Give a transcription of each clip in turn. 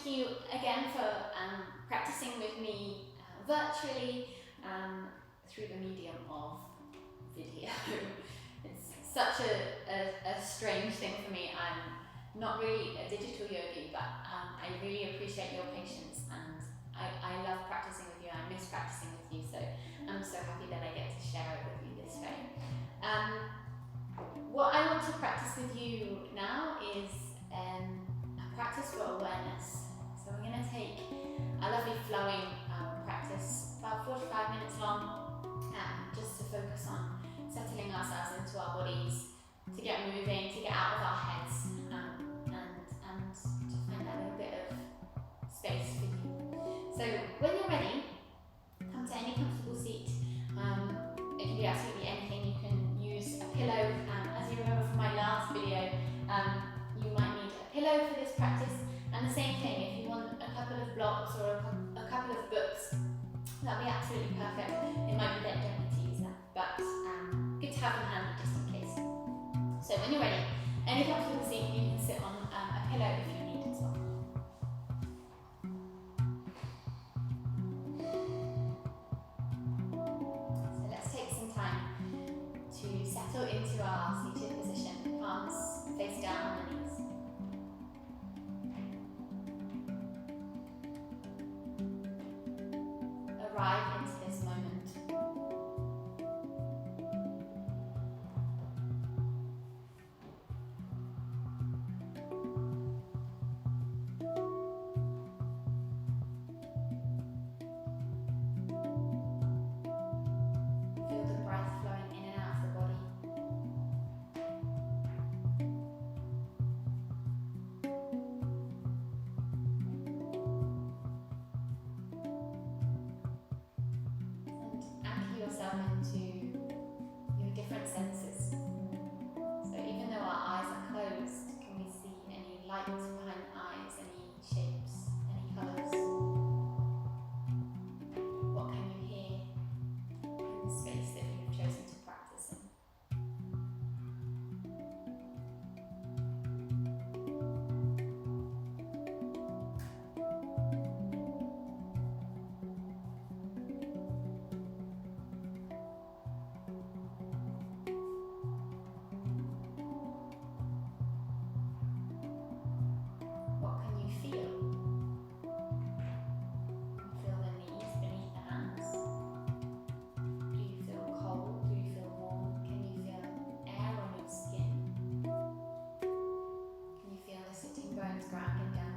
you again for practicing with me virtually through the medium of video. It's such a strange thing for me. I'm not really a digital yogi, but I really appreciate your patience, and I love practicing with you. I miss practicing with you, so I'm so happy that I get to share it with you this way. What I want to practice with you now is a practice for awareness. So we're going to take a lovely flowing practice, about 45 minutes long, just to focus on settling ourselves into our bodies, to get moving, to get out of our heads, and to find that little bit of space for you. So when you're ready, come to any comfortable seat. It can be absolutely anything. You can use a pillow. As you remember from my last video, you might need a pillow for this practice. And the same thing, if you want a couple of blocks or a couple of books, that'd be absolutely perfect. It might be that you don't need to use that, but good to have in hand just in case. So when you're ready, any comfortable seat, you can sit on a pillow if you need as well. So let's take some time to settle into our seated position, palms face down on the knees. Arrive into this moment. Feel the breath flowing in and out of the body. Anchor yourself into your different senses. So even though our eyes are closed, can we see any light behind the eyes, any shapes, any colours? What can you hear in the space that you've chosen to practice in? What can you feel? Feel the knees beneath the hands. Do you feel cold? Do you feel warm? Can you feel air on your skin? Can you feel the sitting bones grounding down?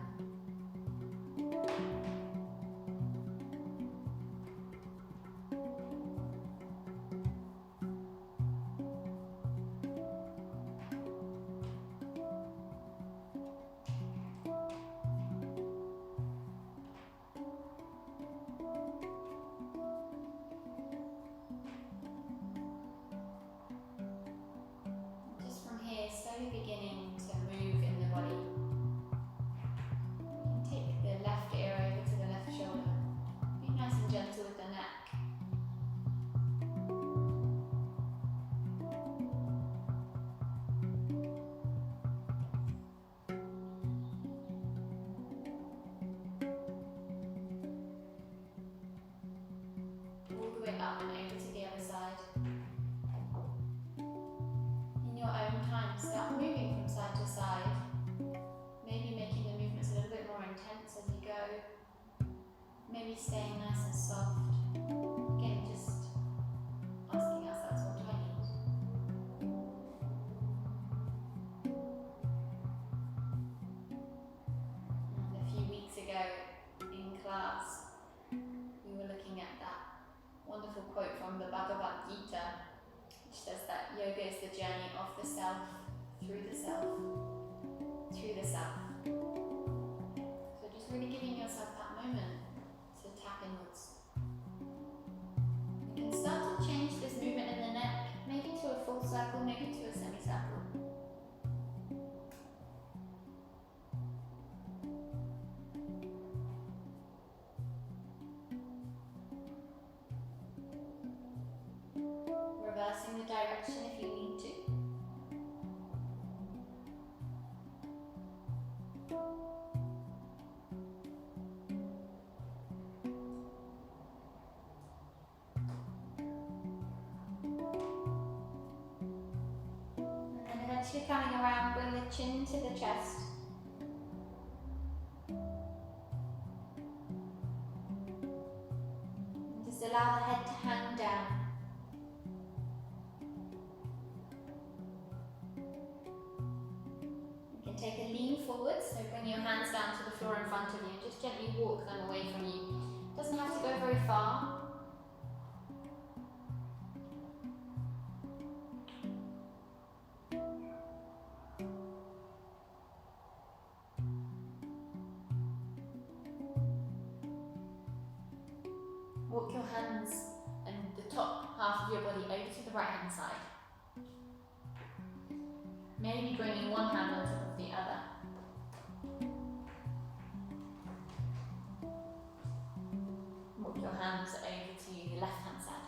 Just from here, slowly beginning to move in the body. You can take the left ear over to the left shoulder. Be nice and gentle with the neck. All the way up and over to the other side. In your own time, start moving from side to side, maybe making the movements a little bit more intense as you go, maybe staying nice and soft. Again, just asking ourselves, what do I need? And a few weeks ago in class, we were looking at that wonderful quote from the Bhagavad Gita, which says that yoga is the journey of the self, through the self, to the self. So just really giving yourself that moment to tap inwards. You can start to change this movement in the neck, maybe to a full circle, maybe to a semicircle. Reversing the direction if you need to. Gently coming around, bring the chin to the chest. And just allow the head to hang down. You can take a lean forward, so bring your hands down to the floor in front of you and just gently walk them away from you. Doesn't have to go very far. Walk your hands and the top half of your body over to the right hand side. Maybe bringing one hand on top of the other. Walk your hands over to the left hand side.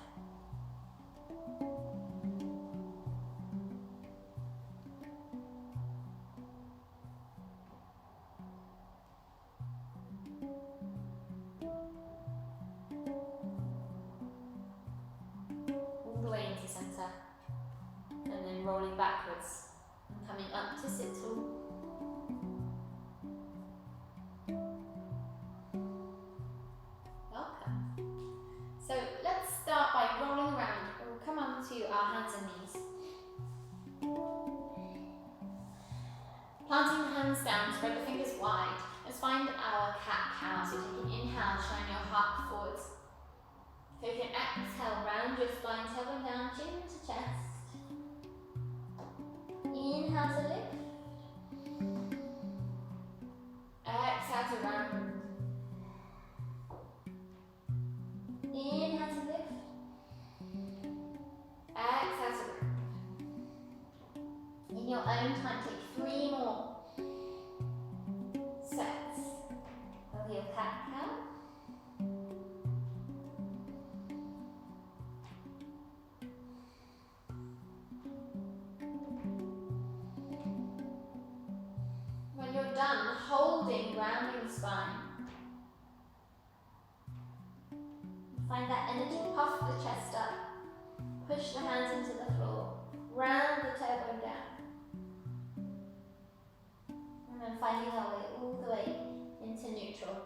All the way into center. And then rolling backwards and coming up to sit tall. So let's start by rolling around. We'll come on to our hands and knees. Planting the hands down, spread the fingers wide. Let's find our cat-cow. So you can inhale, shine your heart forwards. So you can exhale, round your spine, tailbone down, chin to chest. Inhale to lift. Exhale to round. Inhale to lift. Exhale to round. In your own time, take 3 more sets of your cat-cow. When you're done, holding, rounding the spine. Find that energy, puff the chest up, push the hands into the floor, round the tailbone down. And then finding our way all the way into neutral.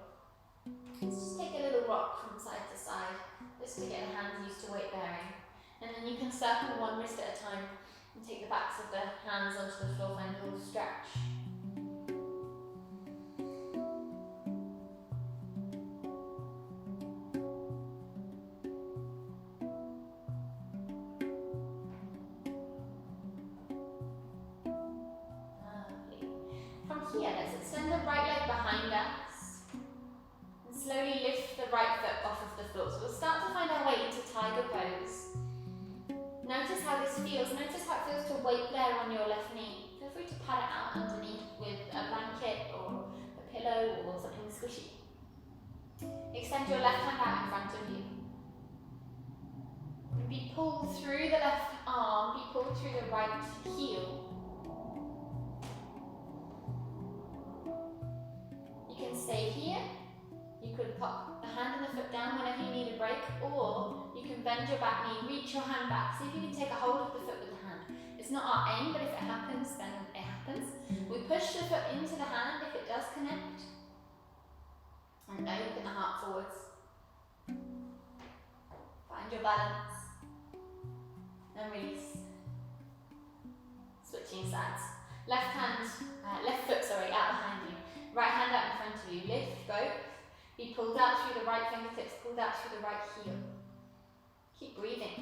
Let's just take a little rock from side to side, just to get the hands used to weight bearing. And then you can circle one wrist at a time and take the backs of the hands onto the floor, find a little stretch. Here, let's extend the right leg behind us and slowly lift the right foot off of the floor. So we'll start to find our way into tiger pose. Notice how this feels. Notice how it feels to weight there on your left knee. Feel free to pat it out underneath with a blanket or a pillow or something squishy. Extend your left hand out in front of you. Be pulled through the left arm, be pulled through the right heel. You can stay here, you could pop the hand and the foot down whenever you need a break, or you can bend your back knee, reach your hand back, see if you can take a hold of the foot with the hand. It's not our aim, but if it happens, then it happens. We push the foot into the hand if it does connect, and open the heart forwards. Find your balance, and release. Switching sides. Left foot, out behind you. Right hand out in front of you, lift both, be pulled out through the right fingertips, pulled out through the right heel. Keep breathing.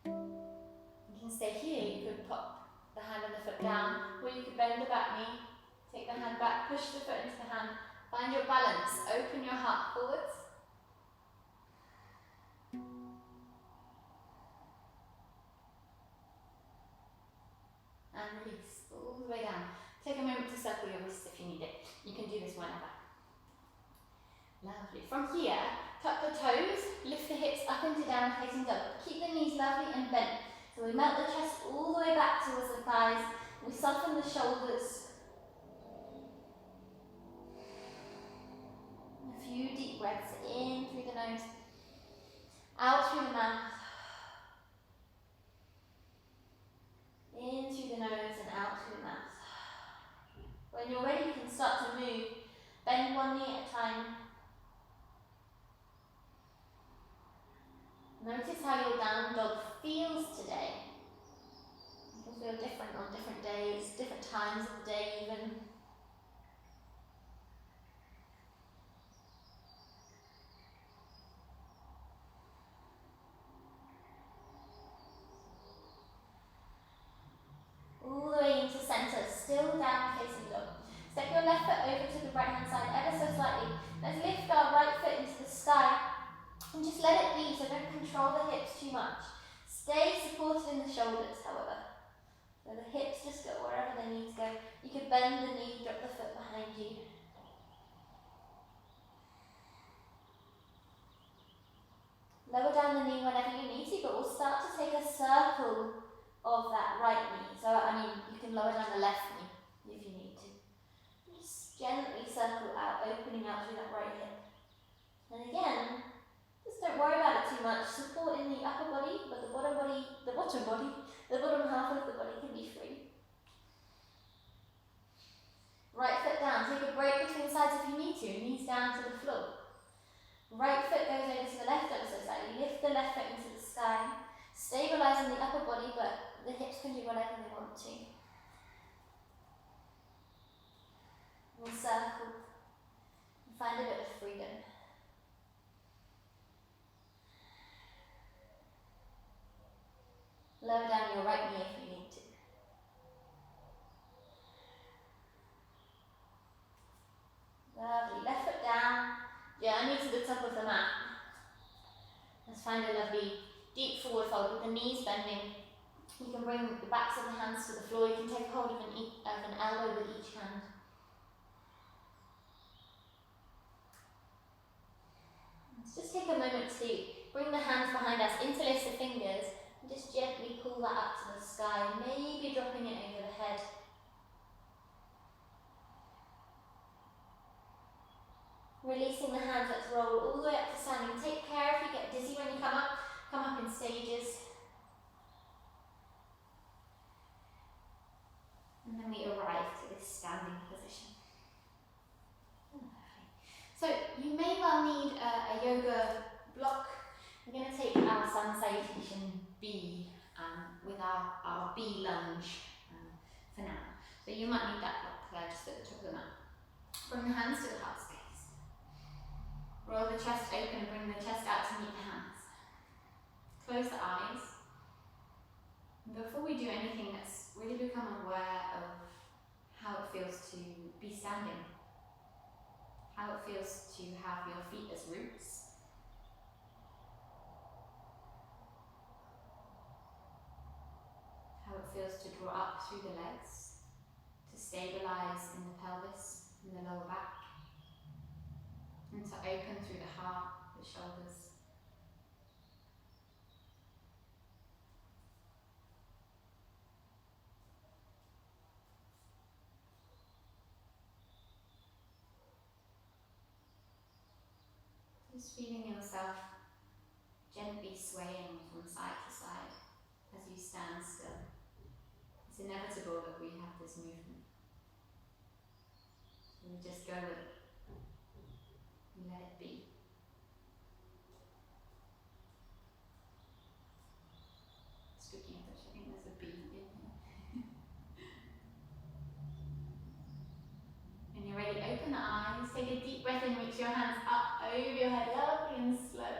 You can stay here, you could pop the hand and the foot down, or you could bend the back knee, take the hand back, push the foot into the hand, find your balance, open your heart forwards. And release all the way down. Take a moment to circle your wrists if you need it. You can do this whenever. Lovely. From here, tuck the toes, lift the hips up into down facing dog. Keep the knees lovely and bent. So we melt the chest all the way back towards the thighs. We soften the shoulders. A few deep breaths in through the nose, out through the mouth. one knee at a time. Notice how your down dog feels today. It can feel different on different days, different times of the day even. All the way into centre, still down facing dog. Step your left foot over to the right hand side ever so slightly. Let's lift our right foot into the sky and just let it be, so don't control the hips too much. Stay supported in the shoulders, however. So the hips just go wherever they need to go. You could bend the knee, drop the foot behind you. Lower down the knee whenever you need to, but we'll start to take a circle of that right knee. So, you can lower down the left knee if you need to. Just gently circle out, opening out through that right hip. And again, just don't worry about it too much. Support in the upper body, but the bottom half of the body can be free. Right foot down. Take a break between sides if you need to. Knees down to the floor. Right foot goes over to the left ever so slightly. Lift the left foot into the sky. Stabilising the upper body, but the hips can do whatever they want to. We'll circle and find a bit of freedom. Lower down your right knee if you need to. Lovely. Left foot down. Journey to the top of the mat. Let's find a lovely deep forward fold with the knees bending. You can bring the backs of the hands to the floor. You can take hold of an elbow with each hand. Let's just take a moment to bring the hands behind us, interlace the fingers, and just gently pull that up to the sky, maybe dropping it over the head. Releasing the hands, let's roll all the way up to standing. Take care if you get dizzy when you come up in stages. And then we arrive to this standing position. So you may well need a yoga block. We're going to take our sun salutation B with our B lunge for now. So you might need that block there just at the top of the mat. Bring the hands to the heart space. Roll the chest open, bring the chest out to meet the hands. Close the eyes. And before we do anything, let's really become aware of how it feels to be standing. How it feels to have your feet as roots. How it feels to draw up through the legs, to stabilise in the pelvis, in the lower back, and to open through the heart, the shoulders. Just feeling yourself gently swaying from side to side as you stand still. It's inevitable that we have this movement. So we just go with it. And let it be. Speaking of which, I think there's a bee in here. When you're ready, open the eyes, take a deep breath in, reach your hands up over your head, lovely and slow.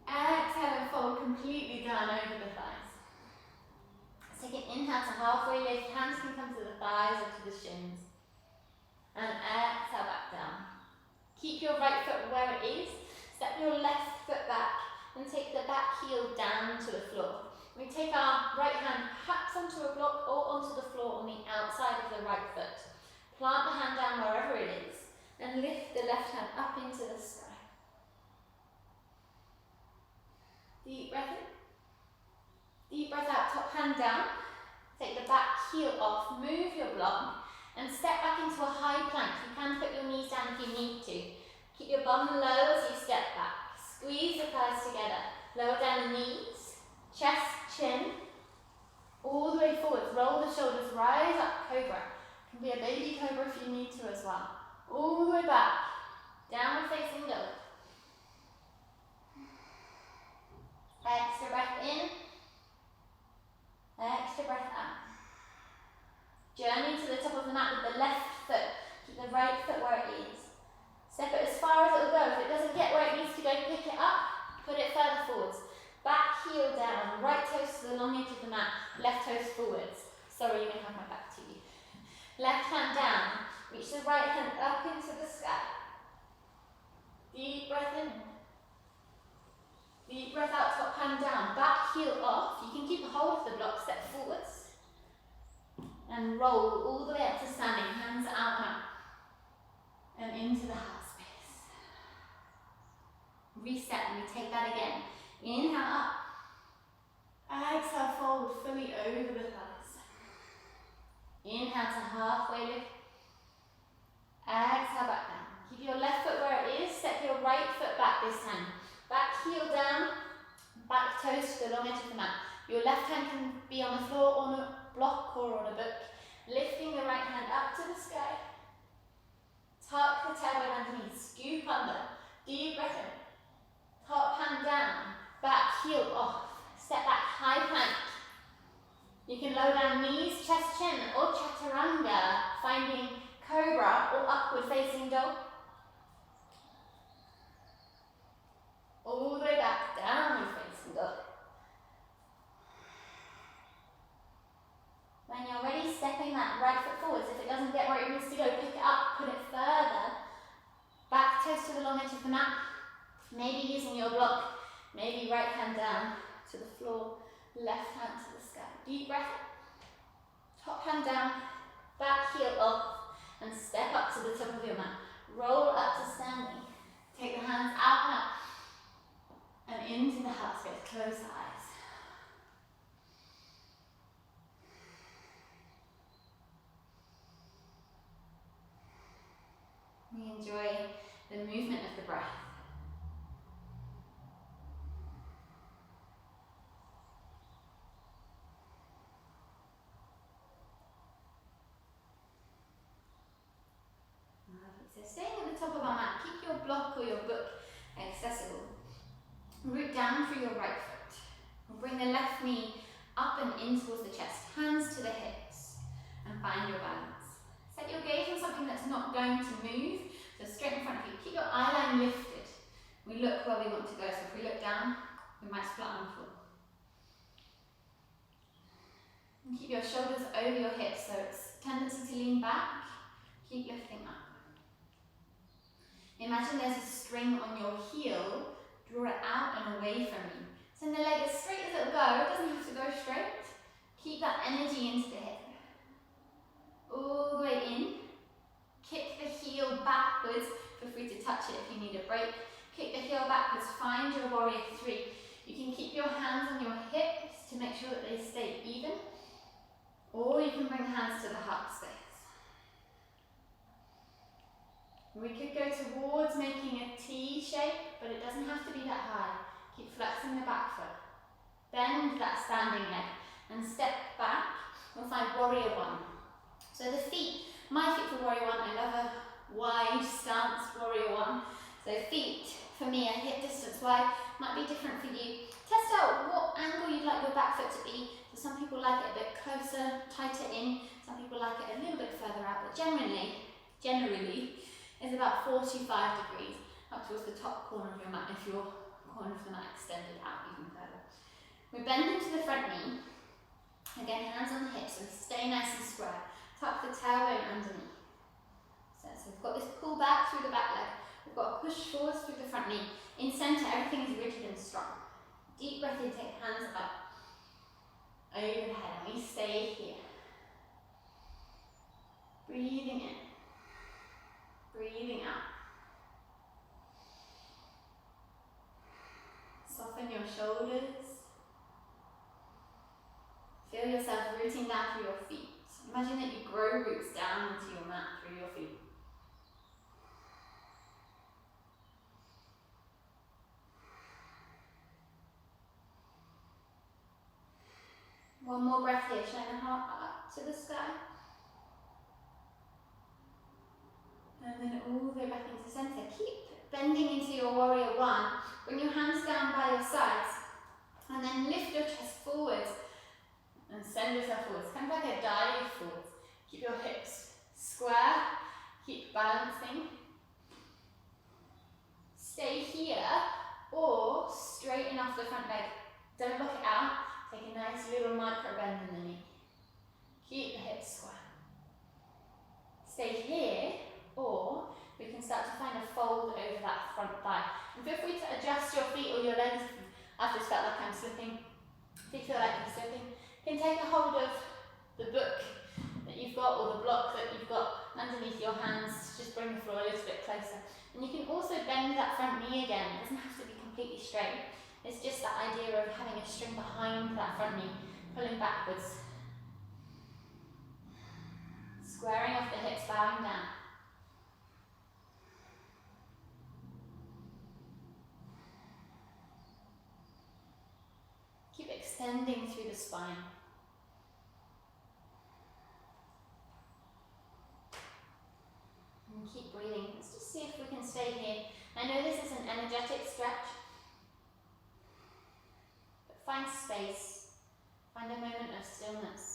Exhale and fold completely down over the thighs. Let's take an inhale to halfway lift, hands can come to the thighs or to the shins. And exhale back down. Keep your right foot where it is, step your left foot back and take the back heel down to the floor. We take our right hand perhaps onto a block or onto the floor on the outside of the right foot. Plant the hand down wherever it is and lift the left hand up into the sky. Deep breath in. Deep breath out, top hand down. Take the back heel off, move your block and step back into a high plank. You can put your knees down if you need to. Keep your bum low as you step back. Squeeze the thighs together. Lower down the knees, chest, chin, all the way forwards. Roll the shoulders, rise up, cobra. Can be a baby cobra if you need to as well. All the way back. Downward facing dog. Extra breath in. Extra breath out. Journey to the top of the mat with the left foot. Keep the right foot where it is. Step it as far as it will go. If it doesn't get where it needs to go, pick it up, put it further forwards. Back heel down, right toes to the long edge of the mat, left toes forwards. Sorry, you may have my back to you. Left hand down, reach the right hand up into the sky. Deep breath in. Deep breath out, top hand down, back heel off. You can keep a hold of the block, step forwards. And roll all the way up to standing, hands out and up. And into the heart space. Reset and we take that again. Inhale up. Exhale, fold fully over the thighs. Inhale to halfway lift. Exhale back down. Keep your left foot where it is. Step your right foot back this time. Back heel down. Back toes to the long edge of the mat. Your left hand can be on the floor, on a block or on a book. Lifting the right hand up to the sky. Tuck the tailbone underneath. Scoop under. Deep breath in. Top hand down. Back heel off. Step back, high plank. You can lower down knees, chest, chin, or chaturanga, finding cobra or upward facing dog. All the way back, downward facing dog. When you're ready, stepping that right foot forwards. If it doesn't get where it needs to go, pick it up, put it further. Back toes to the long edge of the mat. Maybe using your block, maybe right hand down to the floor, left hand to the sky. Deep breath. Top hand down, back heel off, and step up to the top of your mat. Roll up to standing. Take the hands out and up. And into the heart space. Close the eyes. We enjoy the movement of the breath. So staying at the top of our mat, keep your block or your book accessible. Root down through your right foot. Bring the left knee up and in towards the chest, hands to the hips, and find your balance. Set your gaze on something that's not going to move, so straight in front of you. Keep your eye line lifted. We look where we want to go, so if we look down, we might splat on the floor. And keep your shoulders over your hips, so it's tendency to lean back. Keep lifting up. Imagine there's a string on your heel, draw it out and away from you. Send the leg as straight as it'll go, it doesn't have to go straight. Keep that energy into the hip. All the way in. Kick the heel backwards, feel free to touch it if you need a break. Kick the heel backwards, find your warrior three. You can keep your hands on your hips to make sure that they stay even, or you can bring the hands to the heart space. We could go towards making a T shape, but it doesn't have to be that high. Keep flexing the back foot. Bend that standing leg and step back. We'll find warrior one. So the feet, my feet for warrior one, I love a wide stance warrior one. So feet, for me, are hip distance wide, might be different for you. Test out what angle you'd like your back foot to be. So some people like it a bit closer, tighter in. Some people like it a little bit further out, but generally, is about 45 degrees up towards the top corner of your mat if your corner of the mat extended out even further. We bend into the front knee. Again, hands on the hips and stay nice and square. Tuck the tailbone underneath. So we've got this pull back through the back leg. We've got a push forwards through the front knee. In centre, everything is rigid and strong. Deep breath in, take hands up. Over the head, and we stay here. Breathing in. Breathing out. Soften your shoulders. Feel yourself rooting down through your feet. Imagine that you grow roots down into your mat through your feet. One more breath here, shine the heart up to the sky. And then all the way back into center. Keep bending into your warrior one. Bring your hands down by your sides. And then lift your chest forwards. And send yourself forwards. Kind of like a dive forwards. Keep your hips square. Keep balancing. Stay here or straighten off the front leg. Don't lock it out. Take a nice little micro bend in the knee. Keep the hips square. Stay here, or we can start to find a fold over that front thigh. And feel free to adjust your feet or your legs. I've just felt like I'm slipping. If you feel like you're slipping, you can take a hold of the book that you've got or the block that you've got underneath your hands. Just bring the floor a little bit closer. And you can also bend that front knee again. It doesn't have to be completely straight. It's just that idea of having a string behind that front knee, pulling backwards. Squaring off the hips, bowing down. Keep extending through the spine. And keep breathing. Let's just see if we can stay here. I know this is an energetic stretch, but find space. Find a moment of stillness.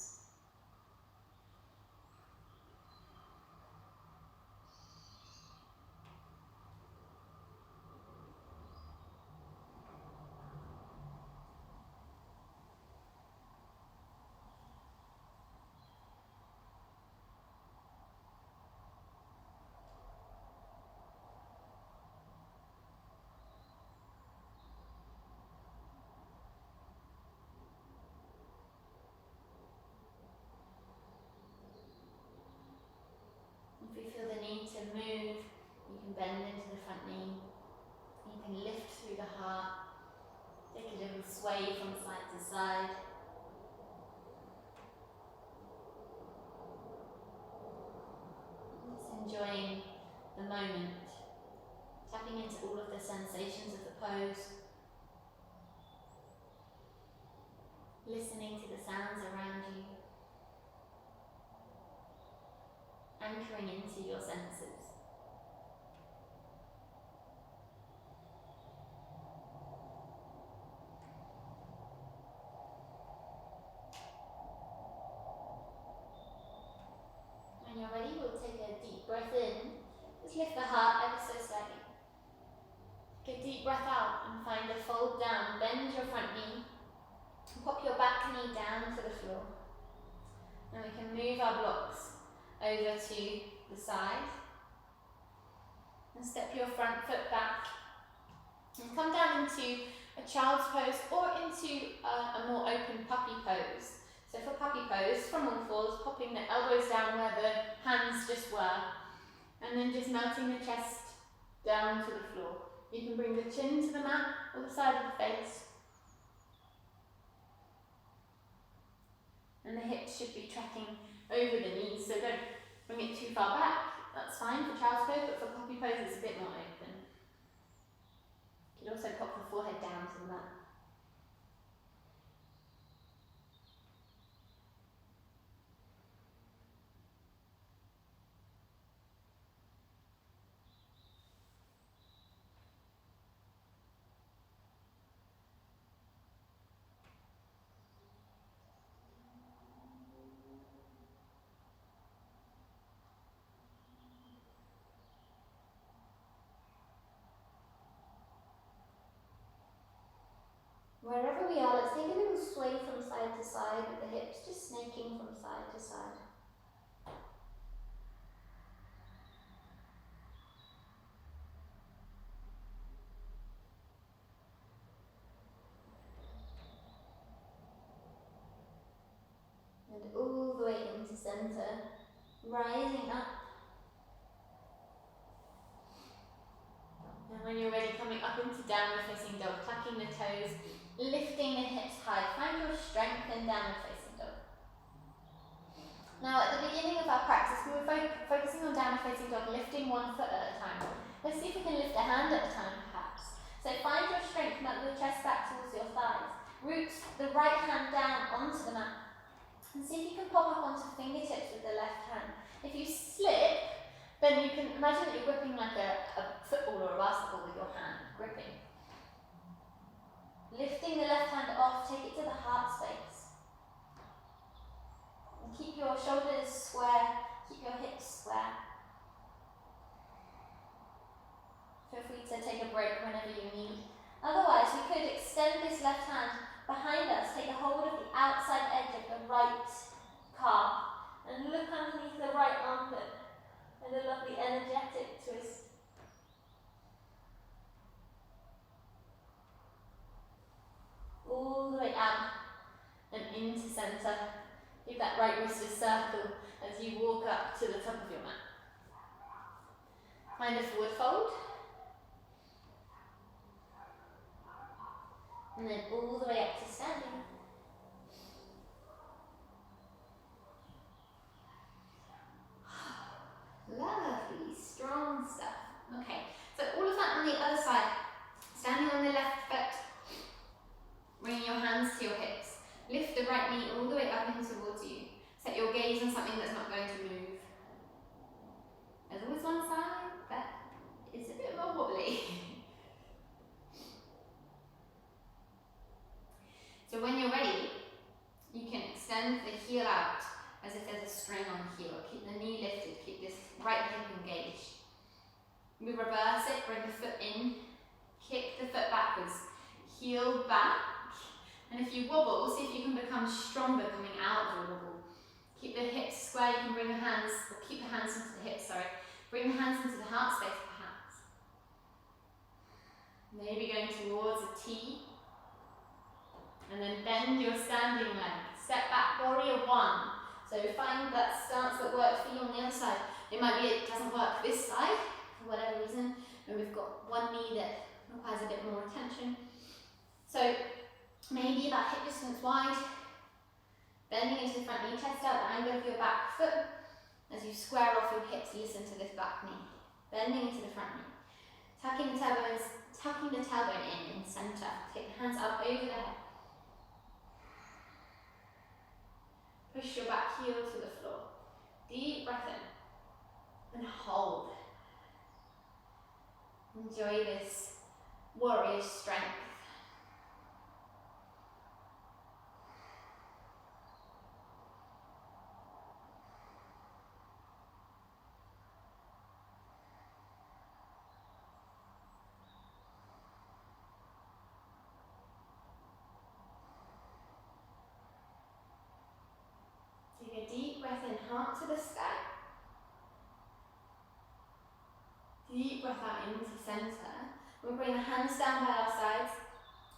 If you feel the need to move, you can bend into the front knee. You can lift through the heart. Take a little sway from side to side. Just enjoying the moment. Tapping into all of the sensations of the pose. Listening to the sounds around you. Anchoring into your senses. When you're ready, we'll take a deep breath in. Just lift the heart ever so slightly. Take a deep breath out and find a fold down. Bend your front knee. And pop your back knee down to the floor. And we can move our blocks over to the side and step your front foot back and come down into a child's pose or into a more open puppy pose. So for puppy pose, from all fours, popping the elbows down where the hands just were and then just melting the chest down to the floor. You can bring the chin to the mat or the side of the face. And the hips should be tracking over the knees, so don't bring it too far back. That's fine for child's pose, but for puppy pose it's a bit more open. You can also pop the forehead down to the mat. Wherever we are, let's take a little sway from side to side with the hips just snaking from side to side. And all the way into center, rising up. And when you're ready, coming up into downward facing dog, tucking the toes, lifting the hips high. Find your strength in downward facing dog. Now at the beginning of our practice, we were focusing on downward facing dog, lifting one foot at a time. Let's see if we can lift a hand at a time perhaps. So find your strength, melt your chest back towards your thighs. Root the right hand down onto the mat. And see if you can pop up onto fingertips with the left hand. If you slip, bend then you can imagine that you're gripping like a football or a basketball with your hand, gripping. Lifting the left hand off, take it to the heart space. And keep your shoulders square, keep your hips square. Feel free to take a break whenever you need. Otherwise, we could extend this left hand behind us, take a hold of the outside edge of the right calf, and look underneath the right armpit with a lovely energetic twist. All the way out and into centre. Give that right wrist a circle as you walk up to the top of your mat. Find a forward fold. And then all the way up to standing. Lovely, strong stuff. Okay, so all of that on the other side. Standing on the left foot. Bringing your hands to your hips. Lift the right knee all the way up and towards you. Set your gaze on something that's not going to move. There's always one side that is a bit more wobbly. So when you're ready, you can extend the heel out as if there's a string on the heel. Keep the knee lifted, keep this right hip engaged. We reverse it, bring the foot in, kick the foot backwards, heel back. And if you wobble, see if you can become stronger coming out of your wobble. Keep the hips square, you can bring the hands, or keep the hands into the hips, sorry. Bring the hands into the heart space perhaps. Maybe going towards a T. And then bend your standing leg. Step back, warrior one. So find that stance that works for you on the other side. It might be it doesn't work this side, for whatever reason. And we've got one knee that requires a bit more attention. So maybe about hip distance wide. Bending into the front knee, chest out, the angle of your back foot. As you square off your hips, listen to this back knee. Bending into the front knee. Tucking the tailbone in center. Take the hands up over the head. Push your back heel to the floor. Deep breath in. And hold. Enjoy this warrior strength. Take a deep breath in, heart to the sky. Deep breath out into center. We'll bring the hands down by our sides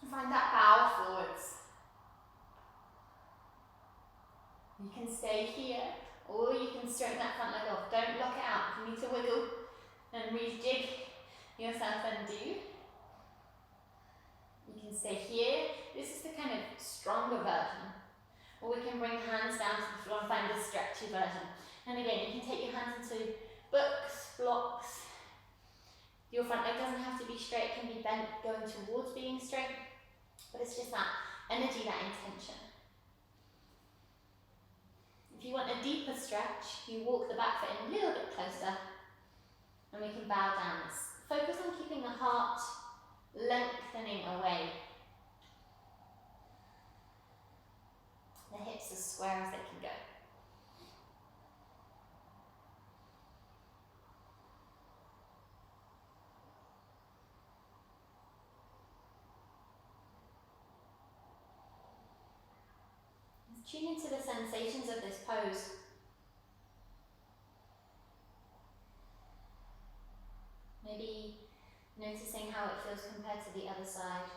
and find that bow forwards. You can stay here, or you can straighten that front leg off. Don't lock it out. You need to wiggle and rejig yourself and do. You can stay here. This is the kind of stronger version. Or we can bring the hands down to the floor and find the stretchy version. And again, you can take your hands into books, blocks. Your front leg doesn't have to be straight, it can be bent going towards being straight. But it's just that energy, that intention. If you want a deeper stretch, you walk the back foot in a little bit closer. And we can bow down. Focus on keeping the heart lengthening away. The hips as square as they can go. Let's tune into the sensations of this pose. Maybe noticing how it feels compared to the other side.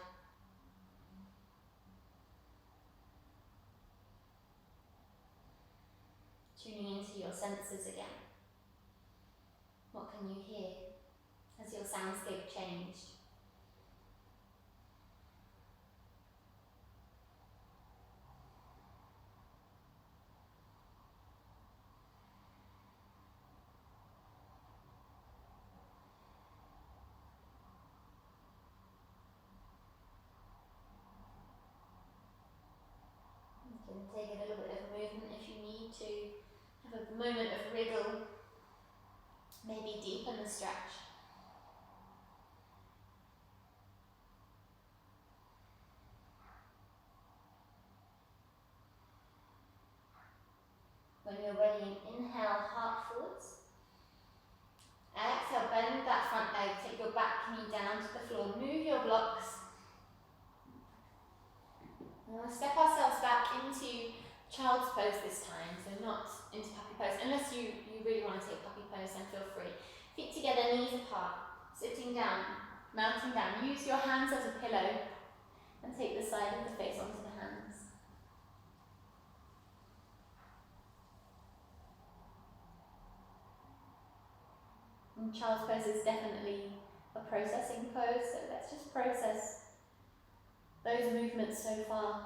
Tuning into your senses again. What can you hear? Has your soundscape changed? You can take a little bit of movement if you need to. Have a moment of wriggle Maybe deepen the stretch. When you're ready, inhale, heart forwards. Exhale, bend that front leg, take your back knee down to the floor, move your blocks. And we'll step ourselves back into child's pose this time, so not into puppy pose, unless you really want to take puppy pose, then feel free. Feet together, knees apart, sitting down, mounting down. Use your hands as a pillow and take the side of the face onto the hands. And child's pose is definitely a processing pose, so let's just process those movements so far.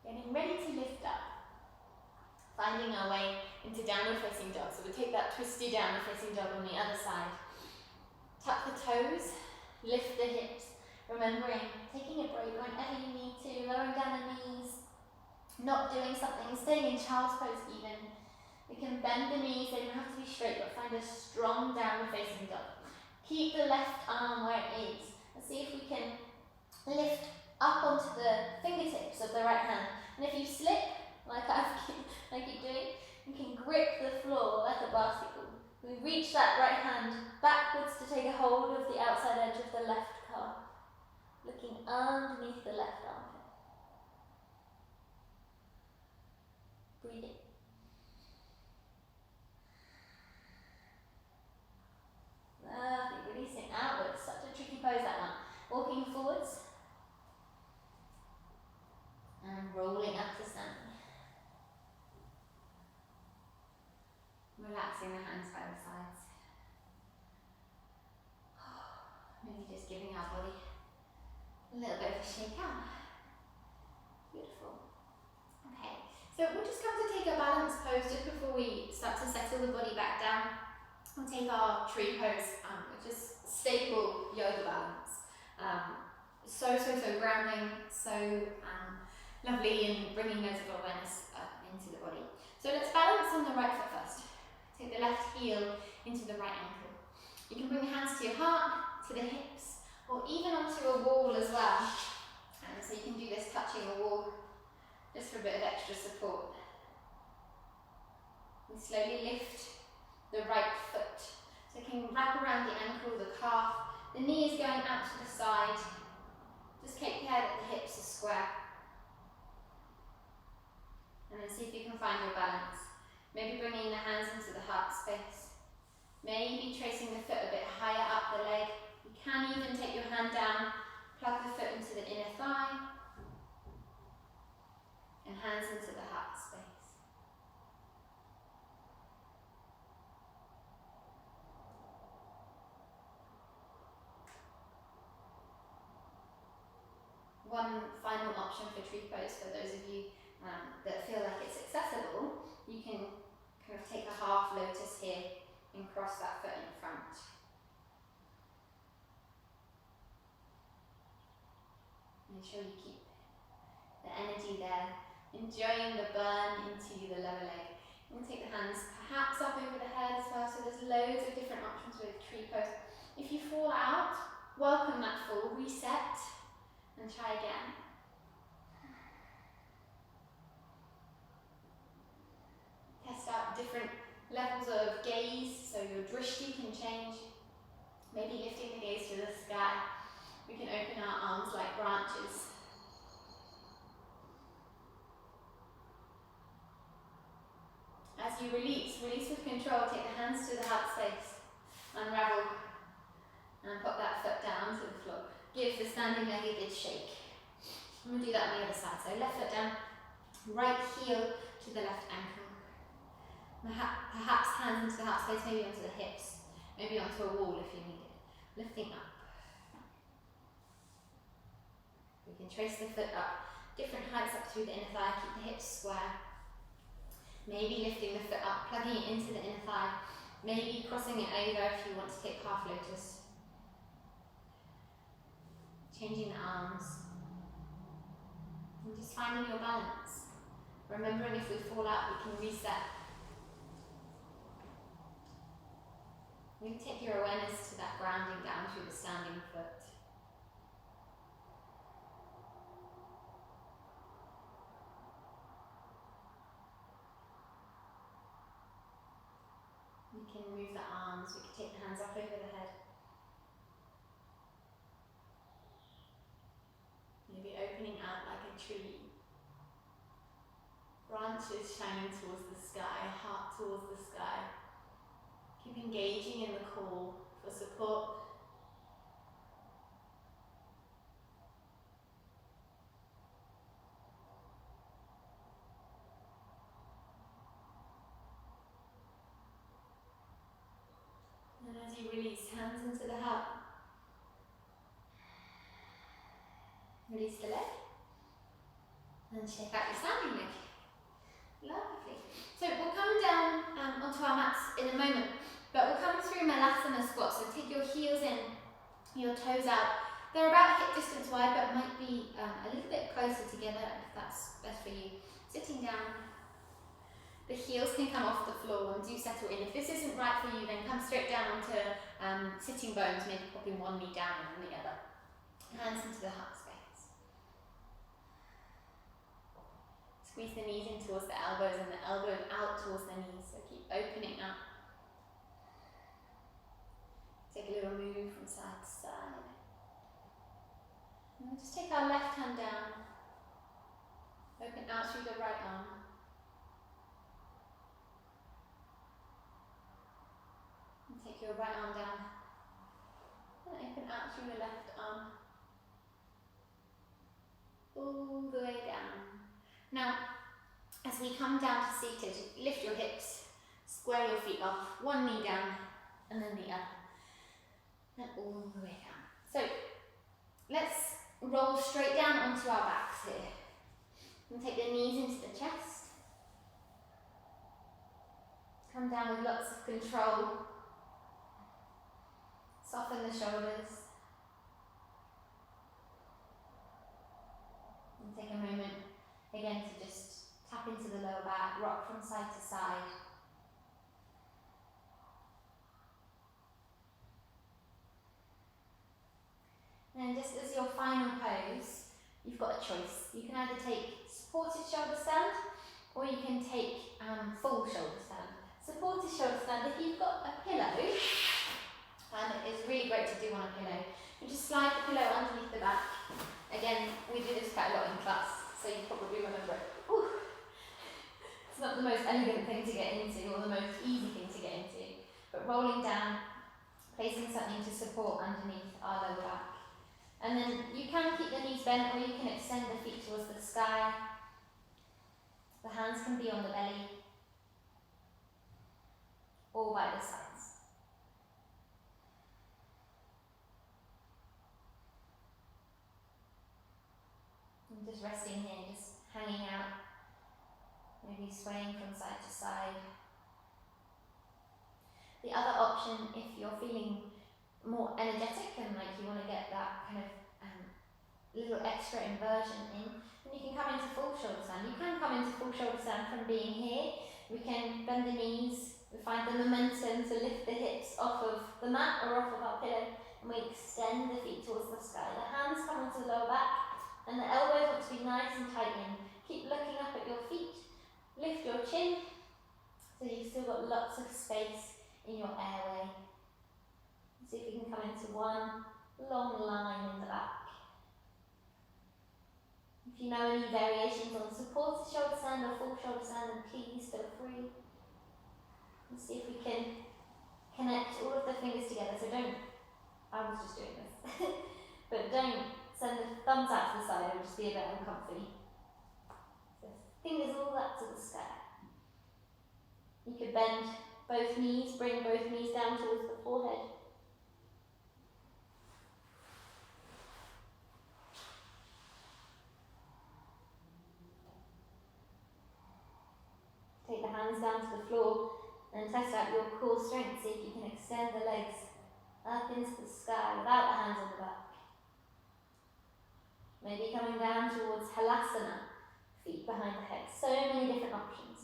Getting ready to lift up. Finding our way into downward facing dog. So we'll take that twisty downward facing dog on the other side. Tuck the toes, lift the hips, remembering taking a break whenever you need to, lowering down the knees, not doing something, staying in child's pose even. We can bend the knees, they don't have to be straight, but find a strong downward facing dog. Keep the left arm where it is. And see if we can lift up onto the fingertips of the right hand. And if you slip, like I keep doing, you can grip the floor like a basketball. We reach that right hand backwards to take a hold of the outside edge of the left calf, looking underneath the left armpit. Breathing. Lovely, releasing outwards. Such a tricky pose, that one. Walking forwards. And rolling up to standing. Relaxing the hands by the sides. Maybe just giving our body a little bit of a shake out. Beautiful. Okay, so we'll just come to take a balance pose just before we start to settle the body back down. We'll take our tree pose, which is staple yoga balance. So grounding, so lovely in bringing loads of awareness into the body. So let's balance on the right foot first. Take the left heel into the right ankle. You can bring your hands to your heart, to the hips, or even onto a wall as well. So you can do this touching a wall, just for a bit of extra support. And slowly lift the right foot. So you can wrap around the ankle, the calf, the knee is going out to the side. Just take care that the hips are square. And then see if you can find your balance. Maybe bringing the hands into the heart space. Maybe tracing the foot a bit higher up the leg. You can even take your hand down, plug the foot into the inner thigh, and hands into the heart space. One final option for tree pose for those of you that feel like it's accessible, you can kind of take a half lotus here and cross that foot in front. Make sure you keep the energy there, enjoying the burn into the lower leg. You can take the hands perhaps up over the head as well, so there's loads of different options with tree pose. If you fall out, welcome that fall, reset, and try again. Test out different levels of gaze, so your drishti can change. Maybe lifting the gaze to the sky. We can open our arms like branches. As you release with control, take the hands to the heart space, unravel, and pop that foot down to the floor. Give the standing leg a good shake. I'm going to do that on the other side. So left foot down, right heel to the left ankle. Perhaps hands into the heart space, maybe onto the hips, maybe onto a wall if you need it. Lifting up. We can trace the foot up, different heights up through the inner thigh, keep the hips square. Maybe lifting the foot up, plugging it into the inner thigh. Maybe crossing it over if you want to take half lotus. Changing the arms. And just finding your balance. Remembering if we fall out, we can reset. You can take your awareness to that grounding down through the standing foot. We can move the arms, we can take the hands up over the head. Maybe opening out like a tree. Branches shining towards the sky, heart towards the sky. Keep engaging in the call for support. And as you release, hands into the heart. Release the leg. And shake out your standing leg. Lovely. So we'll come down onto our mats in a moment, but we'll come through Malasana squat. So take your heels in, your toes out. They're about hip distance wide, but might be a little bit closer together if that's best for you. Sitting down. The heels can come off the floor and do settle in. If this isn't right for you, then come straight down onto sitting bones, maybe popping one knee down and the other. Hands into the heart space. Squeeze the knees in towards the elbows and the elbows out towards the knees, so keep opening up. Take a little move from side to side. And we'll just take our left hand down. Open out through the right arm. And take your right arm down. And open out through the left arm. All the way down. Now, as we come down to seated, lift your hips, square your feet off, one knee down, and then the other. And all the way down. So, let's roll straight down onto our backs here. And take the knees into the chest. Come down with lots of control. Soften the shoulders. And take a moment again to just tap into the lower back, rock from side to side. And just as your final pose, you've got a choice. You can either take supported shoulder stand, or you can take full shoulder stand. Supported shoulder stand, if you've got a pillow, and it's really great to do on a pillow, you just slide the pillow underneath the back. Again, we do this quite a lot in class, so you probably remember it. Ooh. It's not the most elegant thing to get into, or the most easy thing to get into, but rolling down, placing something to support underneath our lower back. And then you can keep the knees bent, or you can extend the feet towards the sky. The hands can be on the belly, or by the sides. And just resting here, just hanging out, maybe swaying from side to side. The other option, if you're feeling more energetic and like you want to get that kind of little extra inversion in, then you can come into full shoulder stand. You can come into full shoulder stand from being here. We can bend the knees, we find the momentum to lift the hips off of the mat or off of our pillow, and we extend the feet towards the sky. The hands come onto the lower back, and the elbows want to be nice and tight in. Keep looking up at your feet, lift your chin, so you've still got lots of space in your airway. See if you can come into one long line in the back. If you know any variations on supported shoulder stand or full shoulder stand, then please feel free. And see if we can connect all of the fingers together. So don't, I was just doing this, but don't send the thumbs out to the side, it will just be a bit uncomfy. So fingers all up to the sky. You could bend both knees, bring both knees down towards the forehead. hands down to the floor, and test out your core strength. See if you can extend the legs up into the sky without the hands on the back. Maybe coming down towards halasana, feet behind the head. So many different options.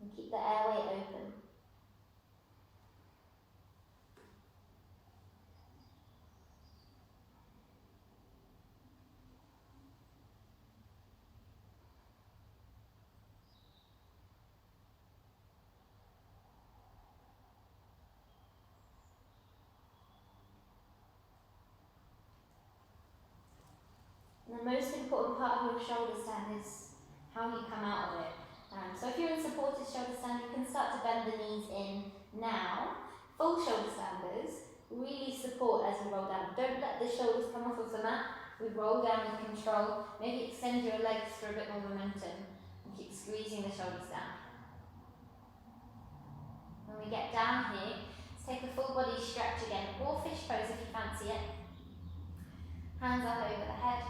And keep the airway open. And the most important part of your shoulder stand is how you come out of it. So if you're in supported shoulder stand, you can start to bend the knees in now. Full shoulder standers really support as you roll down. Don't let the shoulders come off of the mat. We roll down with control. Maybe extend your legs for a bit more momentum and keep squeezing the shoulders down. When we get down here, let's take a full body stretch again, or fish pose if you fancy it. Hands up over the head.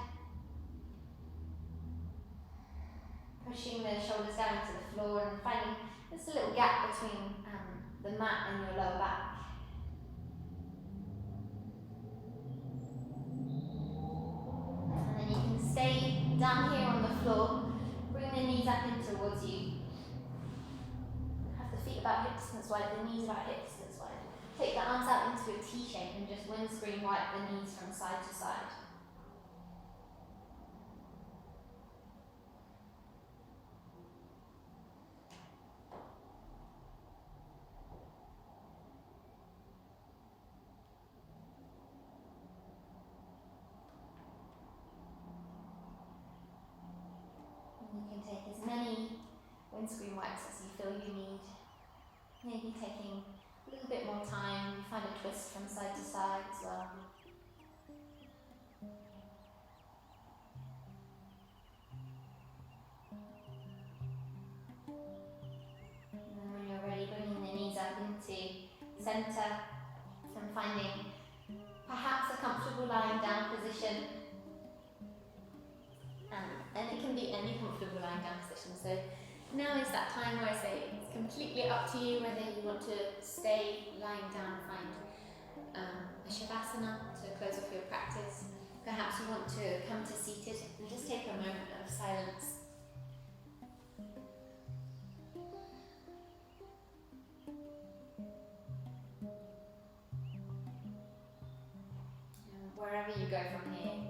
Pushing the shoulders down to the floor and finding just a little gap between the mat and your lower back. And then you can stay down here on the floor, bring the knees up in towards you. Have the feet about hip distance wide, the knees about hip distance wide. Take the arms out into a T shape and just windscreen wipe the knees from side to side. You can take as many windscreen wipes as you feel you need. Maybe taking a little bit more time. You find a twist from side to side as well. And then when you're ready, bringing the knees up into centre and finding perhaps a comfortable lying down position. And it can be any comfortable lying down position. So now is that time where I say it's completely up to you whether you want to stay lying down and find a shavasana to close off your practice. Perhaps you want to come to seated and just take a moment of silence. Wherever you go from here,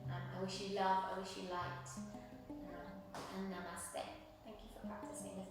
I wish you love, I wish you light, and Namaste. Thank you for practicing with me.